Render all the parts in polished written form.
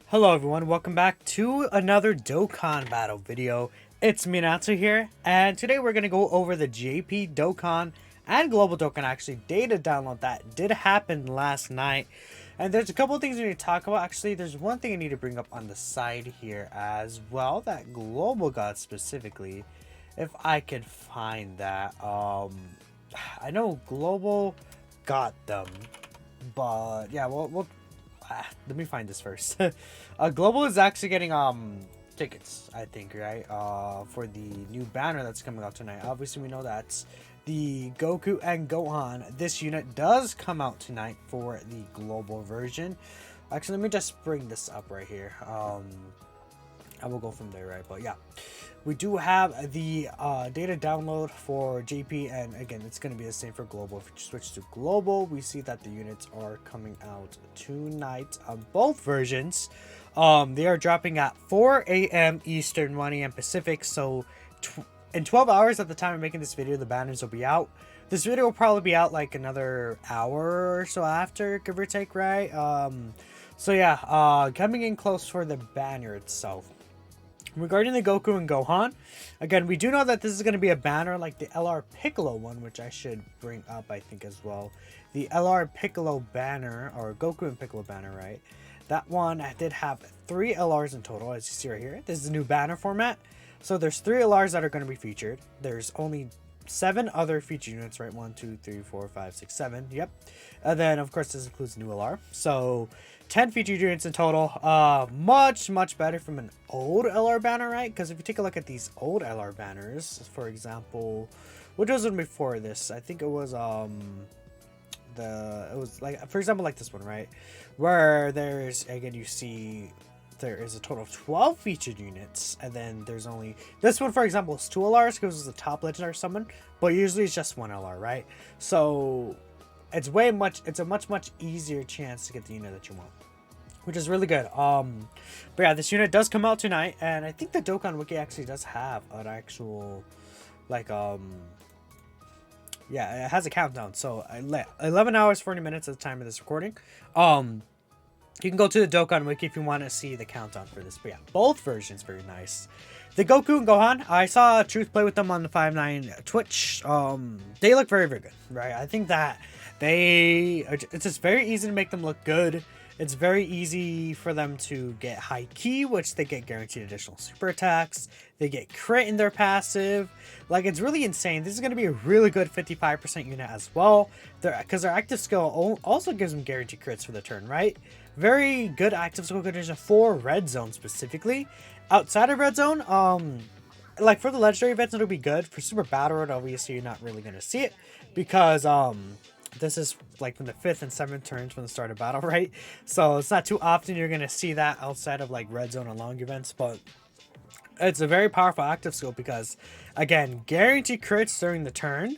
Hello everyone, welcome back to another Dokkan battle video. It's Minato here, and today we're going to go over the JP Dokkan and Global Dokkan actually data download that did happen last night. And there's a couple of things we need to talk about. Actually, there's one thing I need to bring up on the side here as well that Global got specifically. If I could find that. I know Global got them, but yeah, let me find this first. Global is actually getting tickets, I think, right? For the new banner that's coming out tonight. Obviously, we know that's the Goku and Gohan. This unit does come out tonight for the global version. Actually, let me just bring this up right here. I will go from there, right? But yeah, we do have the data download for JP, and again, it's going to be the same for global. If you switch to global, we see that the units are coming out tonight on both versions. They are dropping at 4 a.m. Eastern, 1 a.m. Pacific. So in 12 hours at the time of making this video, the banners will be out. This video will probably be out like another hour or so after, give or take, right? So yeah, coming in close for the banner itself. Regarding the Goku and Gohan, again, we do know that this is going to be a banner like the LR Piccolo one, which I should bring up, I think, as well. The LR Piccolo banner, or Goku and Piccolo banner, right? That one did have 3 LRs in total, as you see right here. This is the new banner format. So there's 3 LRs that are going to be featured. There's only 7 other feature units, right? 1, 2, 3, 4, 5, 6, 7. Yep. And then, of course, this includes new LR. So 10 featured units in total. Much better from an old LR banner, right? Because if you take a look at these old LR banners, for example, which was one before this? I think it was it was like, for example, like this one, right? Where there's, again, you see there is a total of 12 featured units, and then there's only this one, for example, is 2 LRs because it's the top legendary summon, but usually it's just 1 LR, right? So it's a much easier chance to get the unit that you want, which is really good. But yeah, this unit does come out tonight, and I think the Dokkan Wiki actually does have an actual, like, yeah, it has a countdown. So 11 hours 40 minutes at the time of this recording. You can go to the Dokkan Wiki if you want to see the countdown for this. But yeah, both versions very nice. The Goku and Gohan, I saw Truth play with them on the 5-9 Twitch. They look very good, right? I think that it's just very easy to make them look good. It's very easy for them to get high key, which they get guaranteed additional super attacks. They get crit in their passive. Like, it's really insane. This is going to be a really good 55% unit as well. Because their active skill also gives them guaranteed crits for the turn, right? Very good active skill condition for Red Zone specifically. Outside of Red Zone, like for the legendary events, it'll be good. For Super Battle Road, obviously, you're not really going to see it. Because, this is like from the 5th and 7th turns from the start of battle, right? So it's not too often you're going to see that outside of like Red Zone and long events, but it's a very powerful active skill because, again, guaranteed crits during the turn.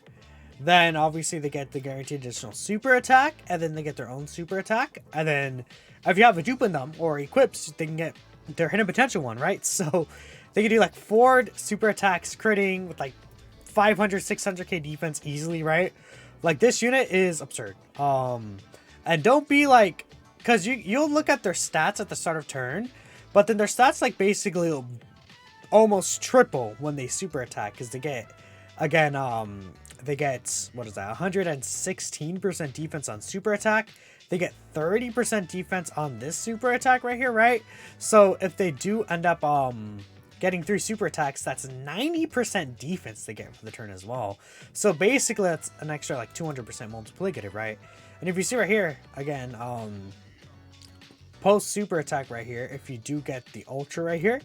Then obviously they get the guaranteed additional super attack, and then they get their own super attack. And then if you have a dupe in them or equips, they can get their hidden potential one, right? So they can do like 4 super attacks critting with like 500, 600k defense easily, right? Like, this unit is absurd. And don't be like, because you'll look at their stats at the start of turn, but then their stats like basically almost triple when they super attack, because they get, again, they get, what is that, 116% defense on super attack. They get 30% defense on this super attack right here, right? So if they do end up getting 3 super attacks, that's 90% defense they get for the turn as well. So basically that's an extra like 200% multiplicative, right? And if you see right here, again, post super attack right here, if you do get the ultra right here,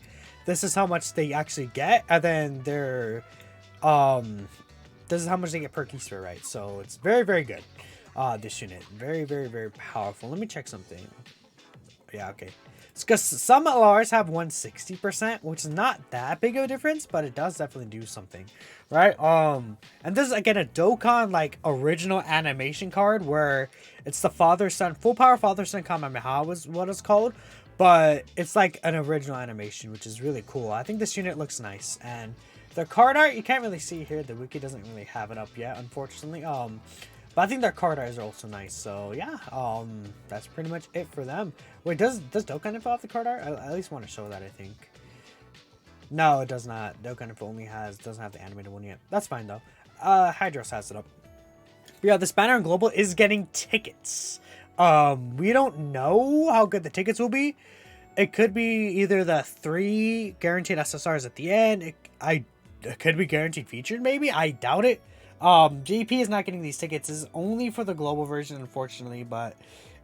this is how much they actually get, and then they're this is how much they get per keysphere, right? So it's very good. This unit, very powerful. Let me check something. Yeah, okay. It's because some LRs have 160%, which is not that big of a difference, but it does definitely do something, right? And this is, again, a Dokkan, like, original animation card where it's the father-son, full power father-son Kamehameha was what it's called, but it's like an original animation, which is really cool. I think this unit looks nice, and the card art, you can't really see here. The wiki doesn't really have it up yet, unfortunately. But I think their card arts are also nice. So yeah, that's pretty much it for them. Wait, does Dokkan Info have the card art? I at least want to show that, I think. No, it does not. Dokkan Info only doesn't have the animated one yet. That's fine though. Hydros has it up. But yeah, this banner on Global is getting tickets. We don't know how good the tickets will be. It could be either the 3 guaranteed SSRs at the end. It could be guaranteed featured, maybe. I doubt it. JP is not getting these tickets. This is only for the Global version, unfortunately, but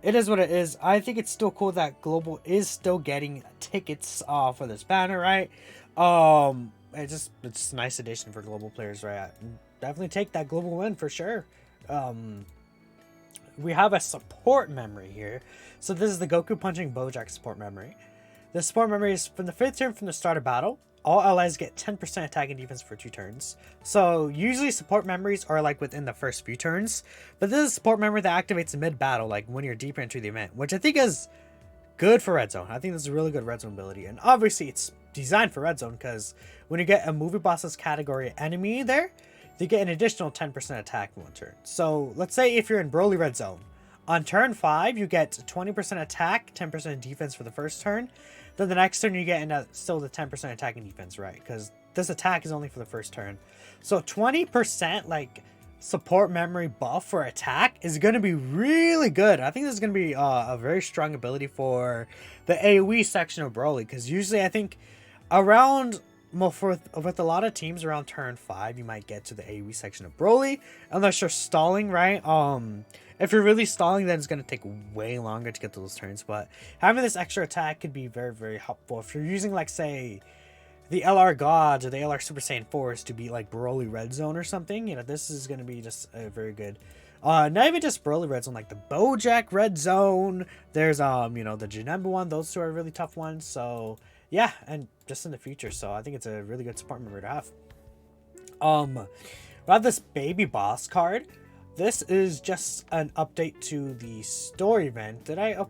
it is what it is. I think it's still cool that Global is still getting tickets for this banner, right? It's a nice addition for Global players, right? Definitely take that Global win for sure. We have a support memory here. So this is the Goku punching Bojack support memory. The support memory is from the 5th turn from the start of battle. All allies get 10% attack and defense for 2 turns. So usually support memories are like within the first few turns. But this is a support memory that activates mid-battle, like when you're deeper into the event. Which I think is good for Red Zone. I think this is a really good Red Zone ability. And obviously it's designed for Red Zone because when you get a movie boss's category enemy there, they get an additional 10% attack in 1 turn. So let's say if you're in Broly Red Zone, on turn 5 you get 20% attack, 10% defense for the first turn. Then the next turn you get still the 10% attack and defense, right? Because this attack is only for the first turn. So 20% like support memory buff for attack is going to be really good. I think this is going to be a very strong ability for the AoE section of Broly. Because usually I think around... Well, with a lot of teams around turn 5, you might get to the AoE section of Broly, unless you're stalling, right? If you're really stalling, then it's going to take way longer to get to those turns, but having this extra attack could be very, very helpful. If you're using, like, say, the LR Gods or the LR Super Saiyan 4s to beat, like, Broly Red Zone or something, you know, this is going to be just a very good... not even just Broly Red Zone, like the Bojack Red Zone, there's, you know, the Janemba one, those 2 are really tough ones, so... Yeah, and just in the future, so I think it's a really good support member to have. We have this baby boss card. This is just an update to the story event. Did I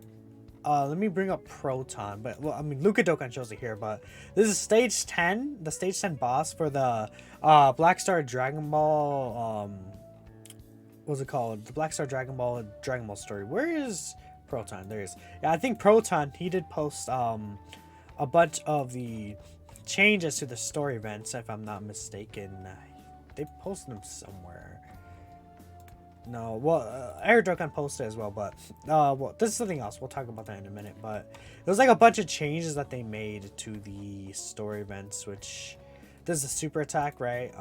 let me bring up Proton, but well, I mean Luca Dokkan shows it here, but this is stage 10, the stage 10 boss for the Black Star Dragon Ball what's it called? The Black Star Dragon Ball story. Where is Proton? There he is. Yeah, I think Proton, he did post a bunch of the changes to the story events, if I'm not mistaken. They posted them somewhere. No, well, Air Dokkan posted as well, but well, this is something else. We'll talk about that in a minute. But there's like a bunch of changes that they made to the story events, which this is a super attack, right?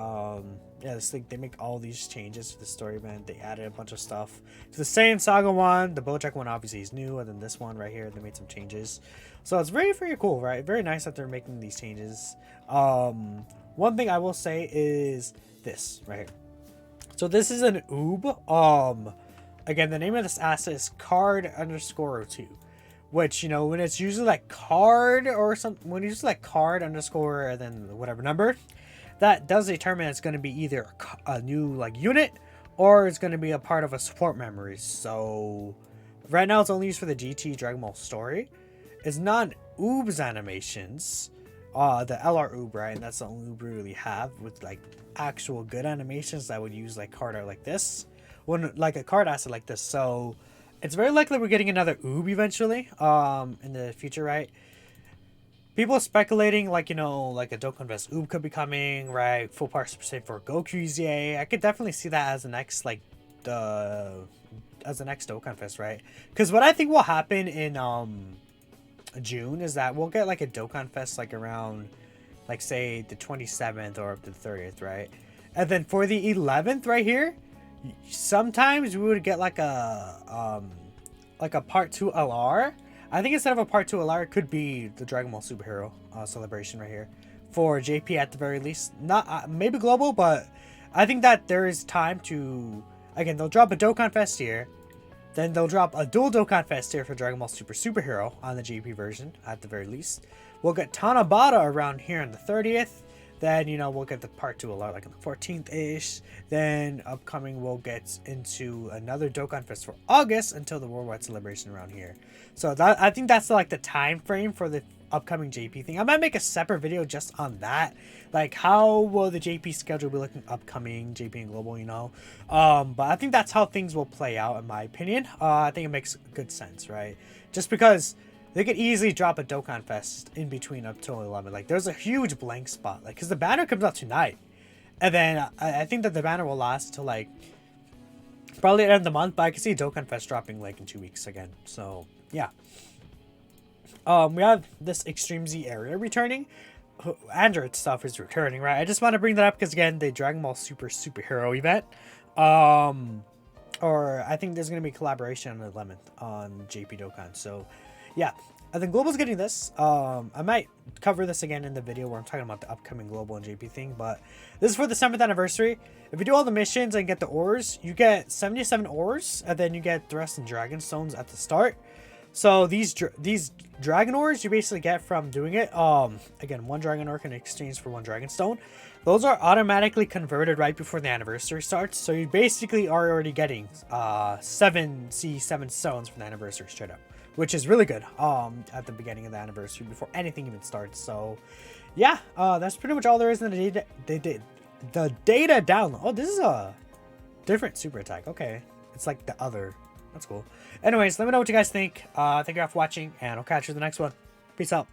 Yeah, this thing, they make all these changes to the story event. They added a bunch of stuff to the Saiyan Saga one. The Bojack one obviously is new, and then this one right here, they made some changes. So it's very, very cool, right? Very nice that they're making these changes. One thing I will say is this right here. So this is an oob. Again, the name of this asset is card_02. Which, you know, when it's usually like card or something, when you use like card underscore and then whatever number, that does determine it's going to be either a new like unit or it's going to be a part of a support memory. So right now it's only used for the GT Dragon Ball story. It's not Oob's animations, the LR Oob, right? And that's the only Oob we really have with like actual good animations that would use like card art like this, when like a card asset like this. So it's very likely we're getting another Oob eventually, in the future, right? People are speculating, like, you know, like a Dokkan Vest Oob could be coming, right? Full power Super Saiyan for Goku's, yay. I could definitely see that as the next, like, as the next Dokkan Fest, right? Because what I think will happen in, June is that we'll get, like, a Dokkan Fest, like, around, like, say, the 27th or up to the 30th, right? And then for the 11th right here, sometimes we would get like a part 2 LR. I think instead of a part 2 LR, it could be the Dragon Ball Superhero celebration right here for JP at the very least. Not maybe global, but I think that there is time to, again, they'll drop a Dokkan Fest here, then they'll drop a dual Dokkan Fest here for Dragon Ball Superhero on the JP version at the very least. We'll get Tanabata around here on the 30th. Then, you know, we'll get the part 2 LR like on the 14th-ish. Then upcoming we'll get into another Dokkan Fest for August until the worldwide celebration around here. So that, I think that's like the time frame for the upcoming JP thing. I might make a separate video just on that. Like, how will the JP schedule be looking upcoming, JP and Global, you know? But I think that's how things will play out, in my opinion. I think it makes good sense, right? Just because they could easily drop a Dokkan Fest in between up till 11. Like, there's a huge blank spot. Like, because the banner comes out tonight. And then I think that the banner will last till, like, probably at the end of the month. But I can see Dokkan Fest dropping, like, in 2 weeks again. So, yeah. We have this Extreme Z area returning. Android stuff is returning, right? I just want to bring that up because, again, the Dragon Ball Super Superhero event. Or I think there's going to be collaboration on the 11th on JP Dokkan. So, yeah. I think Global's getting this. I might cover this again in the video where I'm talking about the upcoming Global and JP thing. But this is for the 7th anniversary. If you do all the missions and get the ores, you get 77 ores. And then you get the rest in Dragon Stones at the start. So these Dragon Ores you basically get from doing it. Again, 1 Dragon Ore can exchange for 1 Dragon Stone. Those are automatically converted right before the anniversary starts. So you basically are already getting 7 stones from the anniversary straight up, which is really good at the beginning of the anniversary before anything even starts. So yeah, that's pretty much all there is in the data download. Oh, this is a different super attack. Okay, it's like the other. That's cool. Anyways, let me know what you guys think. Thank you all for watching, and I'll catch you in the next one. Peace out.